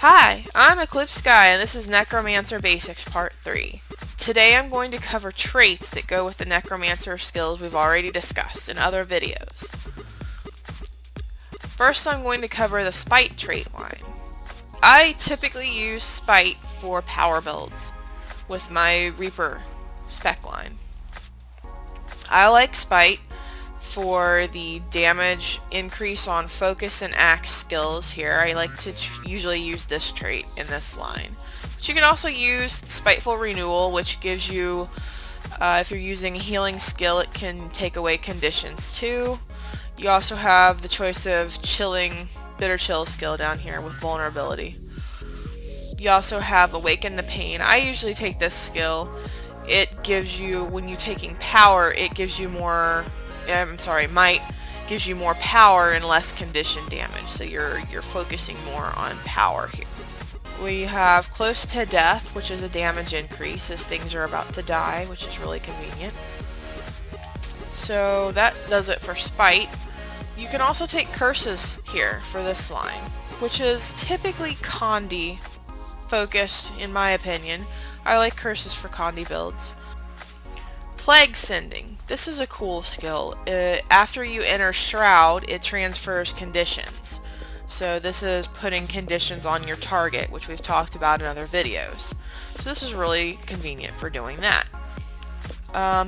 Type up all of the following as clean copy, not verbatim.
Hi, I'm Eclipse Sky and this is Necromancer Basics Part 3. Today I'm going to cover traits that go with the Necromancer skills we've already discussed in other videos. First I'm going to cover the Spite trait line. I typically use Spite for power builds with my Reaper spec line. I like Spite for the damage increase on focus and axe skills here. I like to usually use this trait in this line. But you can also use Spiteful Renewal, which gives you, if you're using a healing skill, it can take away conditions too. You also have the choice of Bitter Chill skill down here with vulnerability. You also have Awaken the Pain. I usually take this skill. It gives you, when you're taking power, it gives you more might gives you more power and less condition damage, so you're focusing more on power here. We have Close to Death, which is a damage increase as things are about to die, which is really convenient. So that does it for Spite. You can also take Curses here for this line, which is typically Condi focused in my opinion. I like Curses for Condi builds. Plague Sending. This is a cool skill. After you enter Shroud, it transfers conditions. So this is putting conditions on your target, which we've talked about in other videos. So this is really convenient for doing that.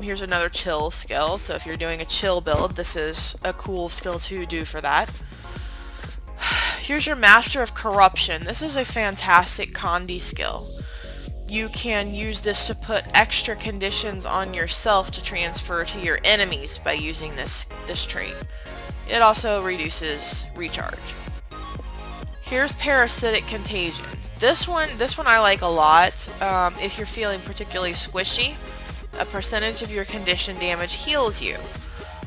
Here's another chill skill. So if you're doing a chill build, this is a cool skill to do for that. Here's your Master of Corruption. This is a fantastic Condi skill. You can use this to put extra conditions on yourself to transfer to your enemies by using this trait. It also reduces recharge. Here's Parasitic Contagion. This one I like a lot. If you're feeling particularly squishy, a percentage of your condition damage heals you.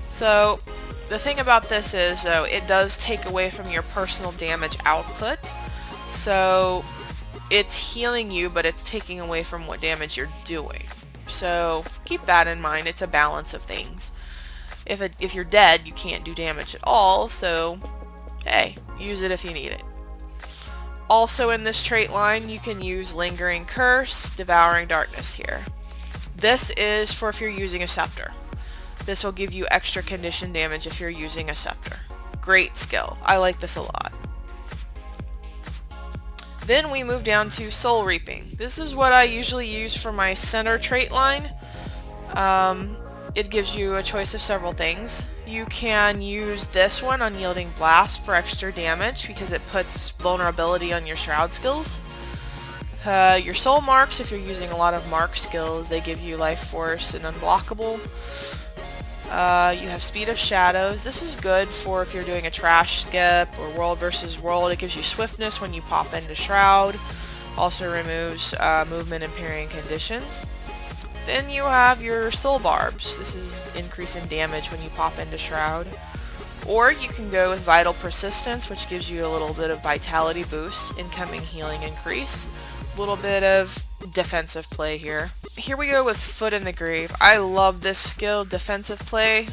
So the thing about this is, though, it does take away from your personal damage output. So it's healing you, but it's taking away from what damage you're doing. So keep that in mind. It's a balance of things. If you're dead, you can't do damage at all, so hey, use it if you need it. Also in this trait line, you can use Lingering Curse, Devouring Darkness here. This is for if you're using a Scepter. This will give you extra condition damage if you're using a Scepter. Great skill. I like this a lot. Then we move down to Soul Reaping. This is what I usually use for my center trait line. It gives you a choice of several things. You can use this one, Unyielding Blast, for extra damage because it puts vulnerability on your Shroud skills. Your Soul Marks, if you're using a lot of mark skills, they give you Life Force and Unblockable. You have Speed of Shadows. This is good for if you're doing a trash skip or world versus world. It gives you swiftness when you pop into Shroud. Also removes movement and parrying conditions. Then you have your Soul Barbs. This is increase in damage when you pop into Shroud. Or you can go with Vital Persistence, which gives you a little bit of vitality boost, incoming healing increase. A little bit of defensive play here. Here we go with Foot in the Grave. I love this skill, defensive play.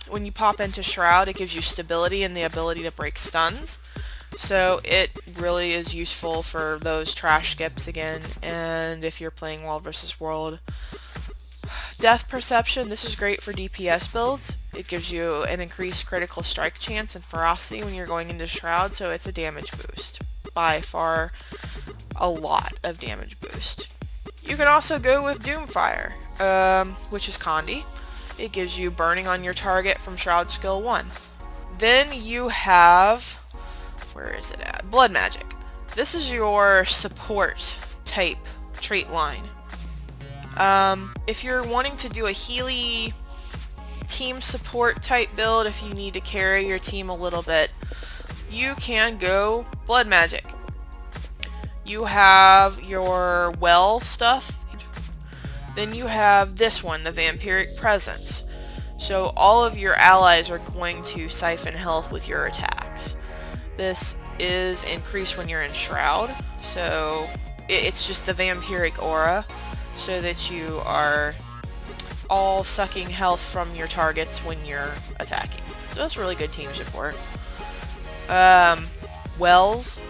When you pop into Shroud, it gives you stability and the ability to break stuns. So it really is useful for those trash skips again, and if you're playing World vs. World. Death Perception, this is great for DPS builds. It gives you an increased critical strike chance and ferocity when you're going into Shroud, so it's a damage boost. By far, a lot of damage boost. You can also go with Doomfire, which is Condi. It gives you burning on your target from Shroud skill 1. Then you have, where is it at? Blood Magic. This is your support type trait line. If you're wanting to do a Healy team support type build, if you need to carry your team a little bit, you can go Blood Magic. You have your well stuff. Then you have this one, the Vampiric Presence. So all of your allies are going to siphon health with your attacks. This is increased when you're in Shroud, so it's just the Vampiric aura, so that you are all sucking health from your targets when you're attacking. So that's really good team support. Wells.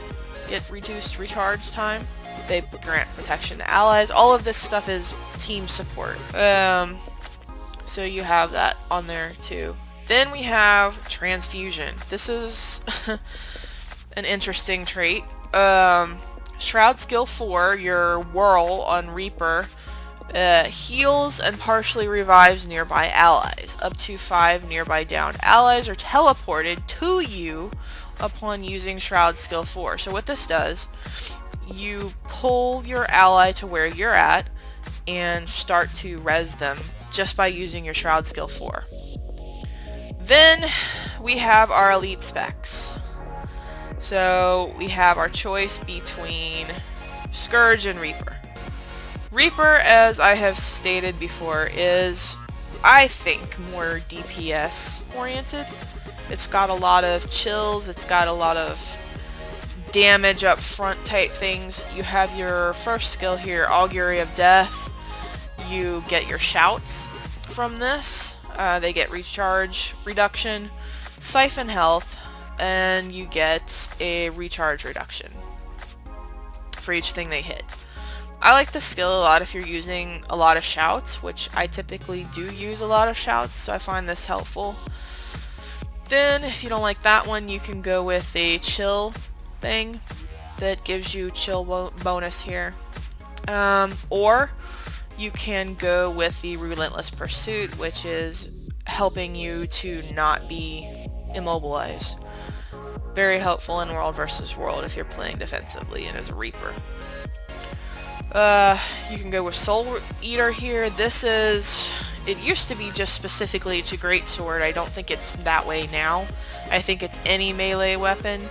get reduced recharge time. They grant protection to allies. All of this stuff is team support. So you have that on there too. Then we have transfusion. This is an interesting trait. Shroud skill 4, your whirl on Reaper, heals and partially revives nearby allies. Up to 5 nearby downed allies are teleported to you upon using Shroud skill 4. So what this does, you pull your ally to where you're at and start to res them just by using your Shroud skill 4. Then we have our elite specs. So we have our choice between Scourge and Reaper. Reaper, as I have stated before, is, I think, more DPS oriented. It's got a lot of chills, it's got a lot of damage up front type things. You have your first skill here, Augury of Death. You get your shouts from this. They get recharge reduction, siphon health, and you get a recharge reduction for each thing they hit. I like this skill a lot if you're using a lot of shouts, which I typically do use a lot of shouts, so I find this helpful. Then, if you don't like that one, you can go with a chill thing that gives you chill bonus here. Or you can go with the Relentless Pursuit, which is helping you to not be immobilized. Very helpful in World versus World if you're playing defensively and as a Reaper. You can go with Soul Eater here. This is... It used to be just specifically to Greatsword. I don't think it's that way now. I think it's any melee weapon.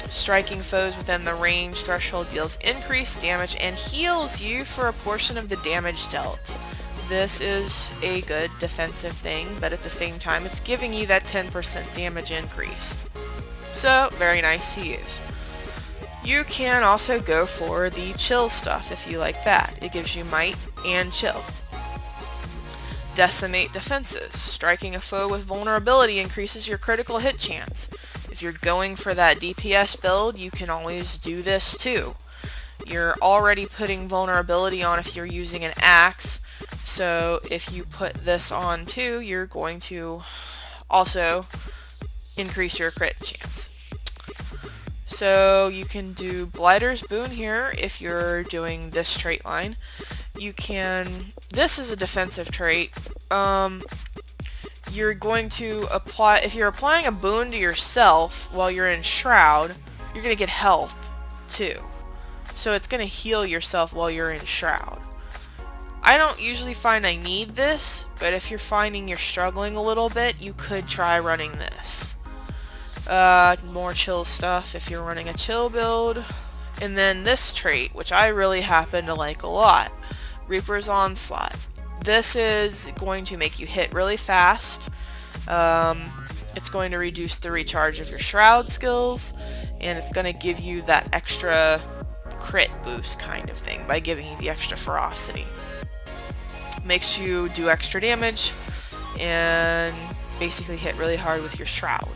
Striking foes within the range threshold deals increased damage and heals you for a portion of the damage dealt. This is a good defensive thing, but at the same time it's giving you that 10% damage increase. So, very nice to use. You can also go for the chill stuff if you like that. It gives you might and chill. Decimate defenses. Striking a foe with vulnerability increases your critical hit chance. If you're going for that DPS build, you can always do this too. You're already putting vulnerability on if you're using an axe, so if you put this on too, you're going to also increase your crit chance. So you can do Blighter's Boon here if you're doing this trait line. You can... This is a defensive trait. You're going to apply... If you're applying a boon to yourself while you're in Shroud, you're going to get health too. So it's going to heal yourself while you're in Shroud. I don't usually find I need this, but if you're finding you're struggling a little bit, you could try running this. More chill stuff if you're running a chill build. And then this trait, which I really happen to like a lot, Reaper's Onslaught. This is going to make you hit really fast. It's going to reduce the recharge of your Shroud skills, and it's going to give you that extra crit boost kind of thing by giving you the extra ferocity. Makes you do extra damage and basically hit really hard with your Shroud.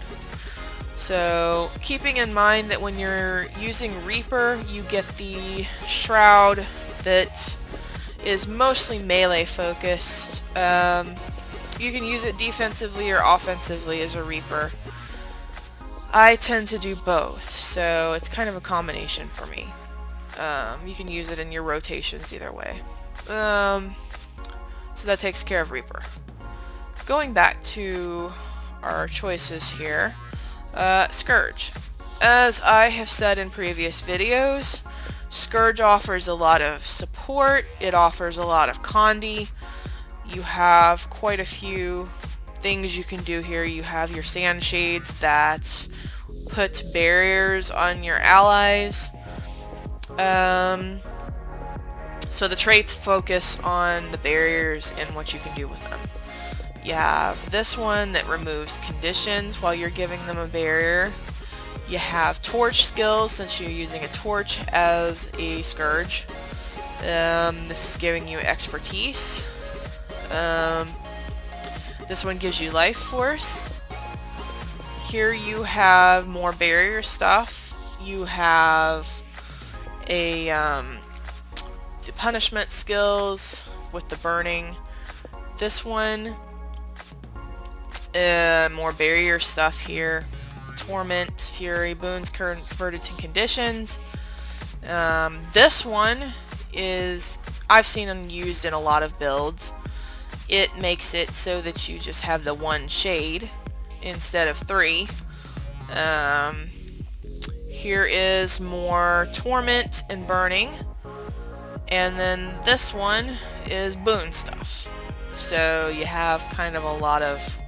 So keeping in mind that when you're using Reaper, you get the Shroud that is mostly melee focused. You can use it defensively or offensively as a Reaper. I tend to do both, so it's kind of a combination for me. You can use it in your rotations either way. So that takes care of Reaper. Going back to our choices here, Scourge. As I have said in previous videos, Scourge offers a lot of support, it offers a lot of condi. You have quite a few things you can do here. You have your sand shades that put barriers on your allies. So the traits focus on the barriers and what you can do with them. You have this one that removes conditions while you're giving them a barrier. You have torch skills since you're using a torch as a Scourge. This is giving you expertise. This one gives you life force. Here you have more barrier stuff. you have a the punishment skills with the burning. This one, more barrier stuff here. Torment, Fury, boons converted to conditions. This one is, I've seen them used in a lot of builds. It makes it so that you just have the one shade instead of 3. Here is more torment and burning, and then this one is boon stuff. So you have kind of a lot of,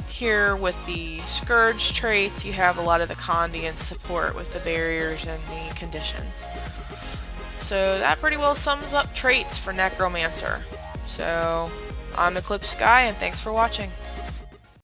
here with the Scourge traits, you have a lot of the Condi and support with the barriers and the conditions. So that pretty well sums up traits for Necromancer. So I'm Eclipse Sky, and thanks for watching.